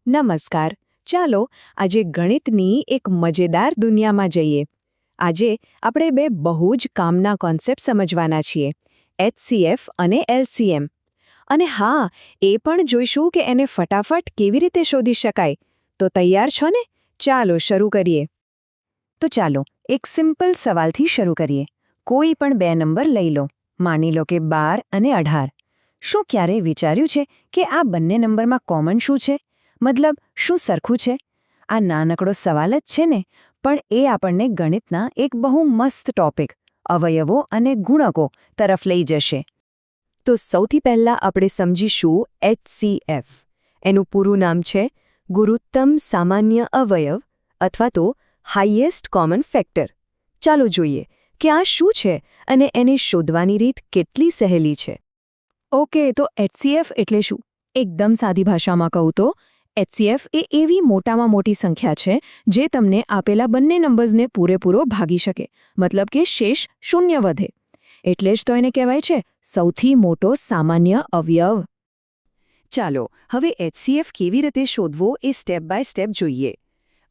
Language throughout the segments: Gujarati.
નમસ્કાર. ચાલો આજે ગણિતની એક મજેદાર દુનિયામાં જઈએ. આજે આપણે બે બહુ જ કામના કોન્સેપ્ટ સમજવાના છીએ, એચસીએફ અને એલસીએમ. અને હા, એ પણ જોઈશું કે એને ફટાફટ કેવી રીતે શોધી શકાય. તો તૈયાર છો ને? ચાલો શરૂ કરીએ. તો ચાલો એક સિમ્પલ સવાલથી શરૂ કરીએ. કોઈ પણ બે નંબર લઈ લો, માની લો કે 12 અને 18. શું ક્યારેય વિચાર્યું છે કે આ બંને નંબરમાં કોમન શું છે? મતલબ શું સરખું છે? આ નાનકડો સવાલ જ છે ને, પણ એ આપણને ગણિતના એક બહુ મસ્ત ટોપિક અવયવો અને ગુણકો તરફ લઈ જશે. તો સૌથી પહેલાં આપણે સમજીશું એચસીએફ. એનું પૂરું નામ છે ગુરુત્તમ સામાન્ય અવયવ અથવા તો હાઈએસ્ટ કોમન ફેક્ટર. ચાલો જોઈએ કે આ શું છે અને એને શોધવાની રીત કેટલી સહેલી છે. ઓકે, તો એચસીએફ એટલે શું? એકદમ સાદી ભાષામાં કહું તો એચસીએફ એ એવી મોટામાં મોટી સંખ્યા છે જે તમને આપેલા બંને નંબર્સને પૂરેપૂરો ભાગી શકે, મતલબ કે શેષ શૂન્ય વધે. એટલે જ તો એને કહેવાય છે સૌથી મોટો સામાન્ય અવયવ. ચાલો હવે એચસીએફ કેવી રીતે શોધવો એ સ્ટેપ બાય સ્ટેપ જોઈએ.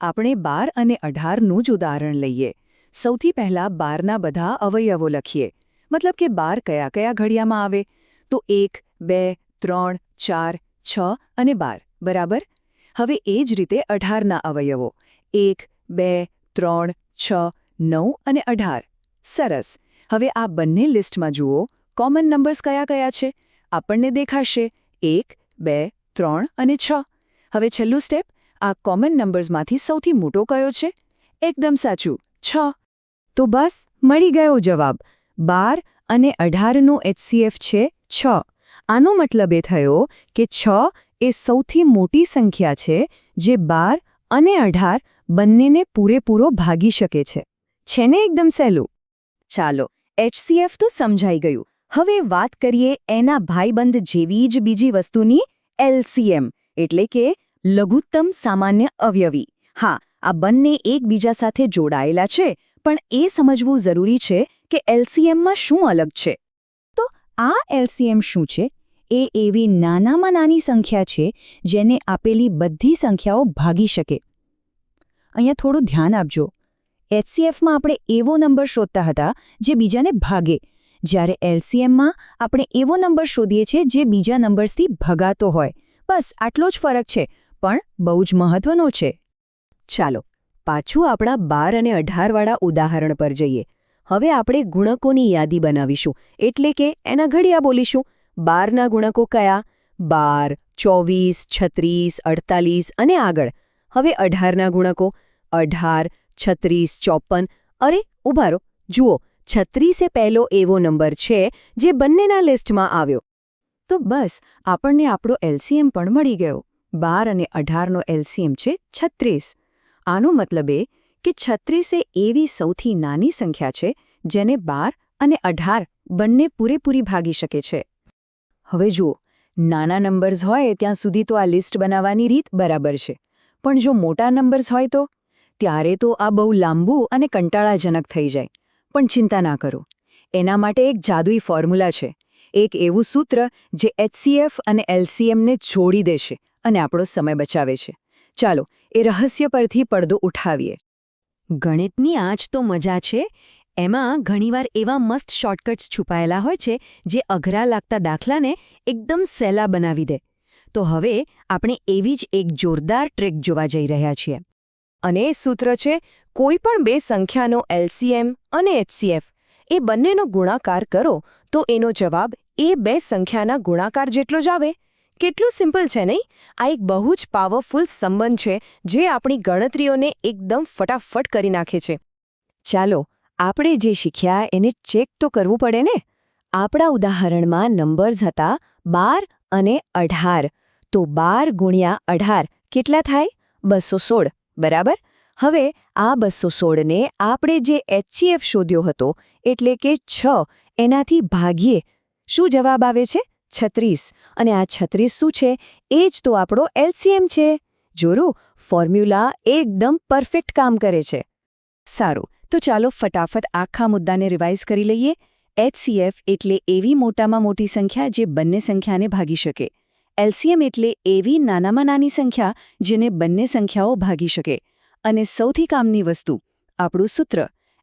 આપણે 12 અને 18નું જ ઉદાહરણ લઈએ. સૌથી પહેલાં 12ના બધા અવયવો લખીએ, મતલબ કે 12 કયા કયા ઘડિયામાં આવે? તો 1, 2, 3, 4, 6 અને 12, બરાબર? હવે એ જ રીતે 18ના અવયવો 1, 2, 3, 6, 9 અને 18. સરસ. હવે આ બંને લિસ્ટમાં જુઓ, કોમન નંબર્સ કયા કયા છે? આપણને દેખાશે 1, 2, 3 અને 6. હવે છેલ્લું સ્ટેપ, આ કોમન નંબર્સમાંથી સૌથી મોટો કયો છે? એકદમ સાચું, 6. તો બસ મળી ગયો જવાબ. 12 અને 18નું એચસીએફ છે 6. આનો મતલબ એ થયો કે 6 એ સૌથી મોટી સંખ્યા છે જે 12 અને 18 બંનેને પૂરેપૂરો ભાગી શકે છે. છે ને એકદમ સહેલું? ચાલો, એચસીએફ તો સમજાઈ ગયું. હવે વાત કરીએ એના ભાઈબંધ જેવી જ બીજી વસ્તુની, એલસીએમ, એટલે કે લઘુત્તમ સામાન્ય અવયવી. હા, આ બંને એકબીજા સાથે જોડાયેલા છે, પણ એ સમજવું જરૂરી છે કે એલસીએમમાં શું અલગ છે. તો આ એલસીએમ શું છે? એ એવી નાનામાં નાની સંખ્યા છે જેને આપેલી બધી સંખ્યાઓ ભાગી શકે. અહીંયા થોડું ધ્યાન આપજો. એચસીએફમાં આપણે એવો નંબર શોધતા હતા જે બીજાને ભાગે, જ્યારે એલસીએમમાં આપણે એવો નંબર શોધીએ છીએ જે બીજા નંબર્સથી ભગાતો હોય. બસ આટલો જ ફરક છે, પણ બહુ જ મહત્વનો છે. ચાલો પાછું આપણા 12 અને 18વાળા ઉદાહરણ પર જઈએ. હવે આપણે ગુણકોની યાદી બનાવીશું, એટલે કે એના ઘડિયા બોલીશું. 12ના ગુણકો કયા? 12, 24, 36, 48 અને આગળ. હવે 18ના ગુણકો 18, 36, 54. અરે ઊભા રહો, જુઓ, 36 એ પહેલો એવો નંબર છે જે બંનેના લિસ્ટમાં આવ્યો. તો બસ આપણને આપણો એલસીએમ પણ મળી ગયો. 12 અને 18નો એલસીએમ છે 36. આનો મતલબ એ કે 36 એ એવી સૌથી નાની સંખ્યા છે જેને 12 અને 18 બંને પૂરેપૂરી ભાગી શકે છે. હવે જુઓ, નાના નંબર્સ હોય ત્યાં સુધી તો આ લિસ્ટ બનાવવાની રીત બરાબર છે, પણ જો મોટા નંબર્સ હોય તો ત્યારે તો આ બહુ લાંબુ અને કંટાળાજનક થઈ જાય. પણ ચિંતા ના કરો, એના માટે એક જાદુઈ ફોર્મ્યુલા છે, એક એવું સૂત્ર જે એચસીએફ અને એલસીએમને જોડી દેશે અને આપણો સમય બચાવે છે. ચાલો એ રહસ્ય પરથી પડદો ઉઠાવીએ. ગણિતની આ જ તો મજા છે. એમાં ઘણીવાર એવા મસ્ત શોર્ટકટ્સ છુપાયેલા હોય છે જે અઘરા લાગતા દાખલાને એકદમ સહેલા બનાવી દે. તો હવે આપણે એવી જ એક જોરદાર ટ્રિક જોવા જઈ રહ્યા છીએ. અને એ સૂત્ર છે કોઈ પણ બે સંખ્યાનો એલસીએમ અને એચસીએફ એ બંનેનો ગુણાકાર કરો તો એનો જવાબ એ બે સંખ્યાના ગુણાકાર જેટલો જ આવે. કેટલું સિમ્પલ છે નહીં? આ એક બહુ જ પાવરફુલ સંબંધ છે જે આપણી ગણતરીઓને એકદમ ફટાફટ કરી નાખે છે. ચાલો આપણે જે શીખ્યા એને ચેક તો કરવું પડે ને. આપણા ઉદાહરણમાં નંબર્સ હતા 12 અને 18. તો 12 ગુણ્યા 18 કેટલા થાય? 216, બરાબર? હવે આ 216ને આપણે જે એચસીએફ શોધ્યો હતો, એટલે કે 6, એનાથી ભાગીએ. શું જવાબ આવે છે? 36. અને આ 36 શું છે? એ જ તો આપણો એલસીએમ છે. જોરું, ફોર્મ્યુલા એકદમ પરફેક્ટ કામ કરે છે. સારું, તો ચાલો ફટાફટ આખા મુદ્દાને રિવાઇઝ કરી લઈએ. એચસીએફ એટલે એવી મોટામાં મોટી સંખ્યા જે બંને સંખ્યાને ભાગી શકે. એલસીએમ એટલે એવી નાનામાં નાની સંખ્યા જેને બંને સંખ્યાઓ ભાગી શકે. અને સૌથી કામની વસ્તુ, આપણું સૂત્ર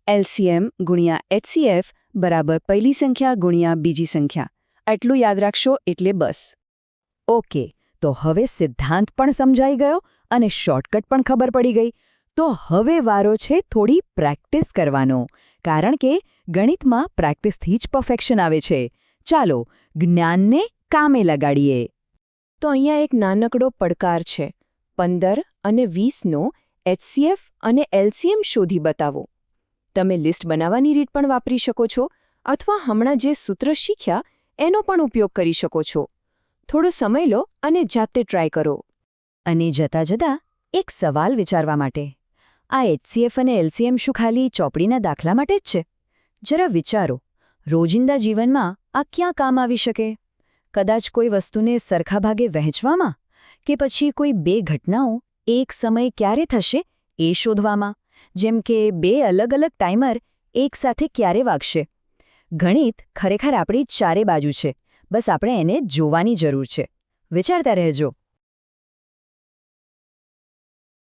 એલસીએમ ગુણ્યા એચસીએફ બરાબર પહેલી સંખ્યા ગુણ્યા બીજી સંખ્યા. આટલું યાદ રાખશો એટલે બસ. ઓકે, તો હવે સિદ્ધાંત પણ સમજાઈ ગયો અને શોર્ટકટ પણ ખબર પડી ગઈ. તો હવે વારો છે થોડી પ્રેક્ટિસ કરવાનો, કારણ કે ગણિતમાં પ્રેક્ટિસથી જ પરફેક્શન આવે છે. ચાલો જ્ઞાનને કામે લગાડીએ. તો અહીંયા એક નાનકડો પડકાર છે. 15 અને 20નો એચસીએફ અને એલસીએમ શોધી બતાવો. તમે લિસ્ટ બનાવવાની રીત પણ વાપરી શકો છો, અથવા હમણાં જે સૂત્ર શીખ્યા એનો પણ ઉપયોગ કરી શકો છો. થોડો સમય લો અને જાતે ટ્રાય કરો. અને જતાં જતાં એક સવાલ વિચારવા માટે, આ એચસીએફ અને એલસીએમ શું ખાલી ચોપડીના દાખલા માટે જ છે? જરા વિચારો, રોજિંદા જીવનમાં આ ક્યાં કામ આવી શકે? કદાચ કોઈ વસ્તુને સરખા ભાગે વહેંચવામાં, કે પછી કોઈ બે ઘટનાઓ એક સમયે ક્યારે થશે એ શોધવામાં, જેમ કે બે અલગ અલગ ટાઈમર એકસાથે ક્યારે વાગશે. ગણિત ખરેખર આપણી ચારે બાજુ છે, બસ આપણે એને જોવાની જરૂર છે. વિચારતા રહેજો.